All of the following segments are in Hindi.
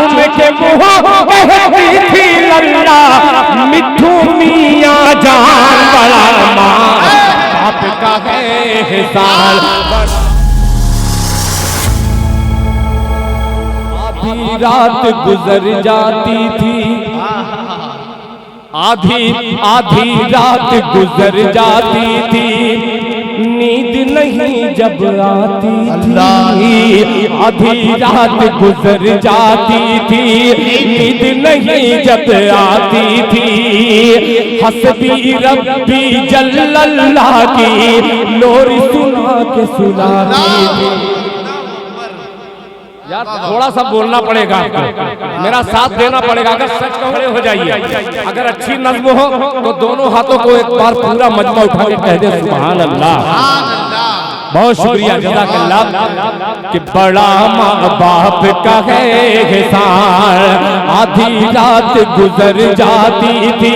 चूम के मुँह कहती थी लल्ला, मिठू मियाँ जान बड़ा माँ बाप का है एहसान। आधी रात गुजर जाती थी, आधी रात गुजर जाती थी, नींद नहीं जब आती थी। आधी रात गुजर जाती थी, नींद नहीं जब आती थी, हस्बी रब्बी जल्लल्लाह की लोरी सुना के सुनाती थी। यार थोड़ा सा बोलना पड़ेगा आपको, मेरा साथ देना पड़ेगा। अगर सच खड़े हो जाइए, अगर अच्छी नज़्म हो तो दोनों हाथों को एक बार पूरा मजमा उठा के कह दे सुभान अल्लाह। बहुत शुक्रिया जज़ाकल्लाह। कि बड़ा माँ बाप का है एहसान, आधी रात गुजर जाती थी,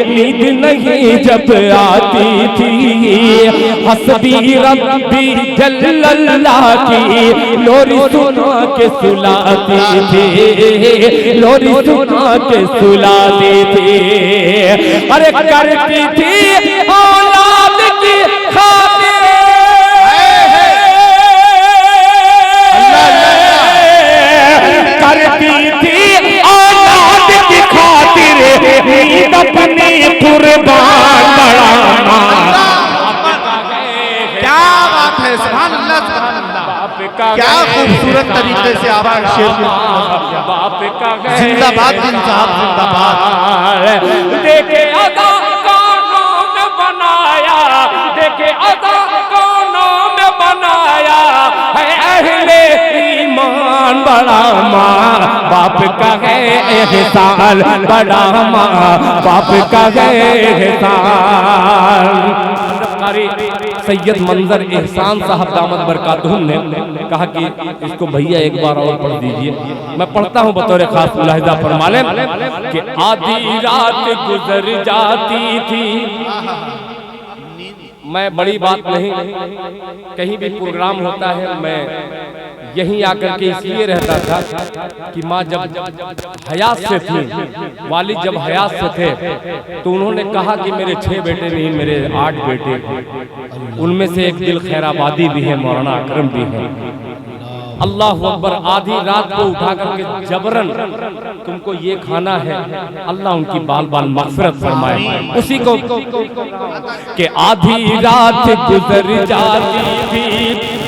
नींद नहीं जब आती थी, हस्बी रब्बी जल्लल्लाह की लोरी सुना के सुलाती थी, लोरी सुना के सुलाती थी। अरे करती थी औलाद की खातिर, करती थी औलाद की खातिर, नींद अपनी कुर्बान बड़ा माँ। क्या बात है, सुभान अल्लाह सुभान अल्लाह। क्या खूबसूरत तरीके से आवाज शेर बाप का जिंदाबाद दिन साहब जिंदाबाद। देखे अदा कौनों में बनाया, देखे अदा कौनों में बनाया है अहले ईमान बड़ा माँ बाप का है एहसान, बड़ा माँ बाप का है एहसान। सैयद मंजर एहसान साहब दामद बरकातहुम ने कहा कि इसको भैया एक बार और पढ़ दीजिए। मैं पढ़ता हूँ बतौर खास मुलाहिजा फरमा लें कि आधी रात गुजर जाती थी। मैं बड़ी बात नहीं, कहीं भी प्रोग्राम होता है मैं यहीं आकर के इसलिए रहता था कि माँ जब हयात से थी, वालिद जब हयात से थे, तो उन्होंने कहा कि मेरे 6 बेटे नहीं, मेरे 8 बेटे, उनमें से एक दिल खैराबादी भी है, मौलाना अकरम भी है। अल्लाह अकबर। आधी रात को उठा करके जबरन तुमको ये खाना है, अल्लाह उनकी बाल बाल मग़फ़िरत फरमाए। उसी को कि आधी रात गुजर जाती थी,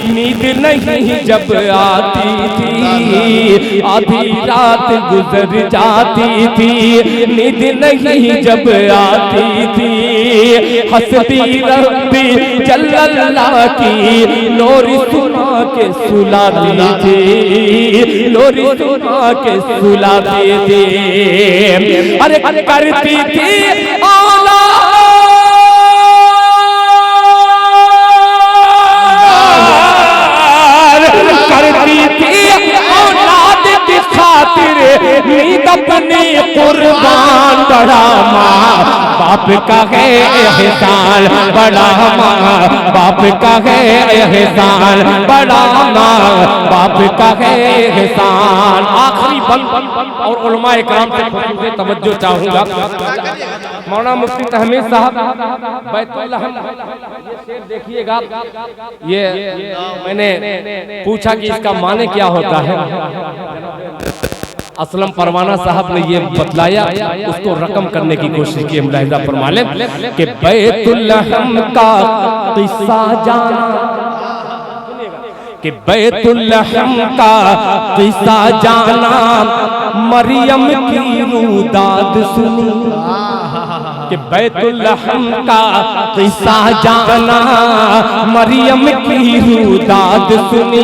नींद नहीं जब आती थी, आधी रात गुजर जाती थी, नींद नहीं जब आती थी, हस्बी रब्बी जल्लल्लाह की लोरी सुना के सुलाती थी, लोरी सुना के सुलाती थी। अरे करती थी औलाद, करती थी औलाद की खातिर नींद अपनी कुर्बान, बड़ा माँ बाप का है एहसान, बड़ा माँ बाप का है एहसान, बड़ा माँ बाप का है एहसान। आखिरी बंद और उलमा इकराम से तवज्जो चाहूंगा। मौलाना मुफ्ती तहमीद साहब बैतुल हम ये शेर देखिएगा। ये मैंने पूछा कि इसका माने क्या होता है, असलम परवाना साहब ने ये बतलाया, उसको रकम करने की कोशिश की। मुलाहिजा फरमा लें कि बैतुल हम का किस्सा जाना, कि बैतुल हम का किस्सा जाना, मरियम की रूदाद सुनी, कि बैतुल हम का किस्सा जाना, मरियम की रूदाद सुनी,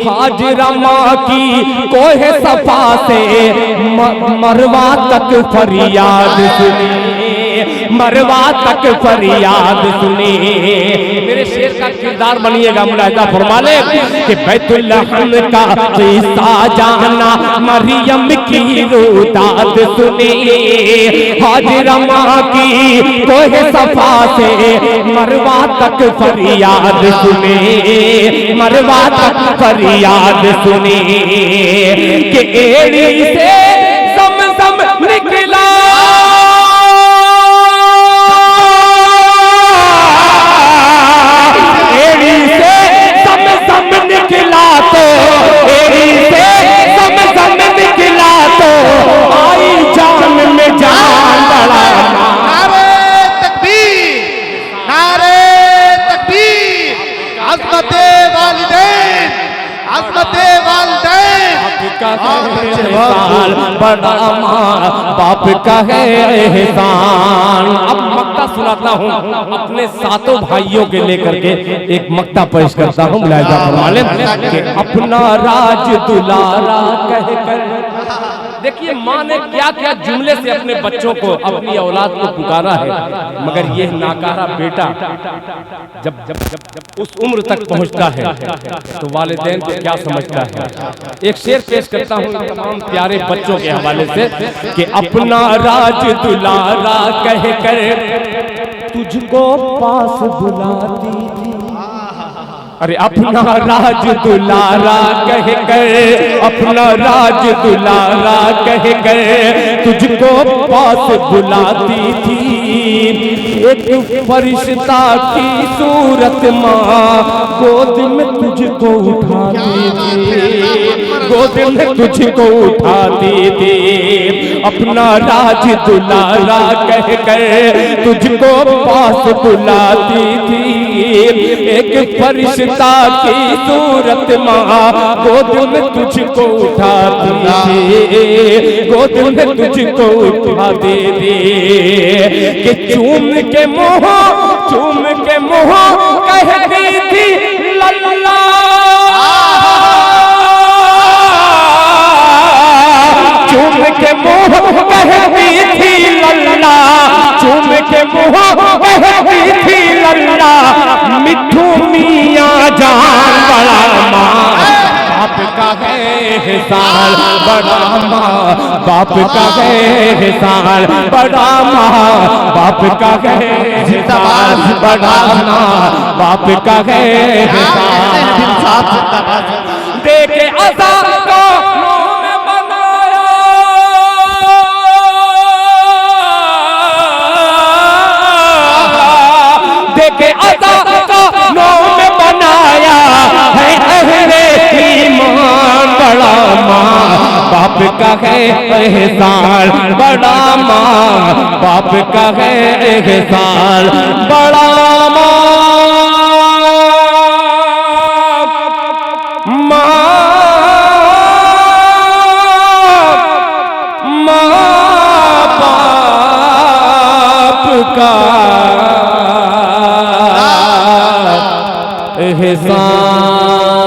हाजरा माँ की कोहे सफा से मरवा तक फरियाद सुनी, मरवा तक फरियाद सुने। मेरे शेर का किरदार बनिएगा, मुलाहिजा फरमा ले कि बैतुल्लहम का किस्सा जाना, मरियम की रुदात सुने। हाजिरा माँ की कोहे सफा से मरवा तक फरियाद सुने, मरवा तक फरियाद सुने कि एड़ी से ज़मज़म निकला, एड़ी से ज़मज़म निकला तो, एड़ी से ज़मज़म निकला तो आई जान में जान बड़ा। नारे तकबीर, नारे तकबीर, अज़मते वालिदैन, अज़मते वालिदैन। बड़ा माँ बाप का है एहसान। अब मक्ता सुनाता हूँ अपने सातों भाइयों के लेकर के, एक मक्ता पेश करता हूँ मुलाहिजा फरमा लें कि अपना राज दुलारा कहकर। देखिए माँ ने क्या क्या जुमले से अपने बच्चों को, अपनी औलाद को पुकारा है, मगर ये नाकारा बेटा जब जब जब उस उम्र तक पहुंचता है तो वालिदैन को क्या समझता है। एक शेर पेश करता हूँ तमाम प्यारे बच्चों के हवाले से कि अपना राज दुलारा कहकर तुझको पास बुलाती थी। अरे अपना राज दुलारा कहकर, अपना राज दुलारा कहकर तुझको पास बुलाती थी। एक फरिश्ता की सूरत माँ गोद में तुझको उठाती थी, गोद में तुझको उठाती थी। अपना राज दुलारा कहकर तुझको पास बुलाती थी। एक फरिश्ता की सूरत माँ गोद में तुझको उठाती थी, गोद में तुझको उठाती थी कि चूम के मुँह, चूम के मुँह कहती थी लल्ला, चूम के मुँह कहती थी लल्ला, चूम के मुँह कहती थी लल्ला। मिठू मियाँ जान बड़ा माँ बाप का है एहसान, बड़ा माँ बाप का है एहसान, बड़ा माँ बाप का है एहसान, बड़ा माँ बाप का है एहसान। देखे अज़ाब को के अज़ाब का नूर बनाया है अहले ईमान। बड़ा माँ बाप का है एहसान, बड़ा माँ बाप का है एहसान, बड़ा माँ बाप का एहसान।